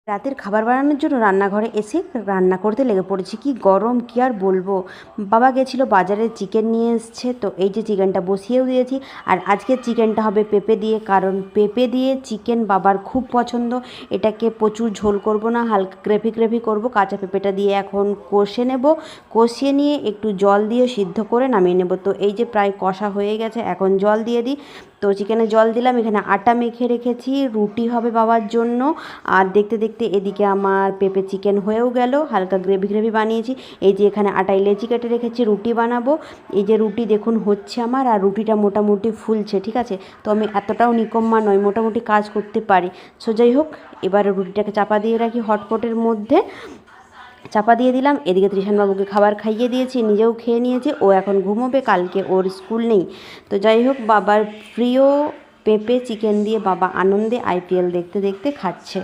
রাতের খাবার বানানোর জন্য রান্নাঘরে এসে রান্না করতে লেগে পড়েছি। কি গরম, কি আর বলবো। বাবা গেছিলো বাজারে, চিকেন নিয়ে এসছে, তো এই যে চিকেনটা বসিয়েও দিয়েছি। আর আজকের চিকেনটা হবে পেঁপে দিয়ে, কারণ পেঁপে দিয়ে চিকেন বাবার খুব পছন্দ। এটাকে প্রচুর ঝোল করব না, হালকা গ্রেভি গ্রেভি করব। কাঁচা পেঁপেটা দিয়ে এখন কষে নেব, কষিয়ে নিয়ে একটু জল দিয়ে সিদ্ধ করে নামিয়ে নেব। তো এই যে প্রায় কষা হয়ে গেছে, এখন জল দিয়ে দিই। তো চিকেনে জল দিলাম, এখানে আটা মেখে রেখেছি, রুটি হবে বাবার জন্য। আর দেখতে দেখতে এদিকে আমার পেঁপে চিকেন হয়েও গেল, হালকা গ্রেভি গ্রেভি বানিয়েছি। এই যে এখানে আটায় লেচি কেটে রেখেছি, রুটি বানাবো। এই যে রুটি দেখুন হচ্ছে আমার, আর রুটিটা মোটামুটি ফুলছে, ঠিক আছে। তো আমি এতটাও নিকম্মা নয়, মোটামুটি কাজ করতে পারি। সো যাই হোক, এবারে রুটিটাকে চাপা দিয়ে রাখি হটপটের মধ্যে, চাপা দিয়ে দিলাম। এদিকে ত্রিশানবাবুকে খাবার খাইয়ে দিয়েছি, নিজেও খেয়ে নিয়েছি। ও এখন ঘুমোবে, কালকে ওর স্কুল নেই। তো যাই হোক, বাবার প্রিয় পেঁপে চিকেন দিয়ে বাবা আনন্দে IPL দেখতে দেখতে খাচ্ছে।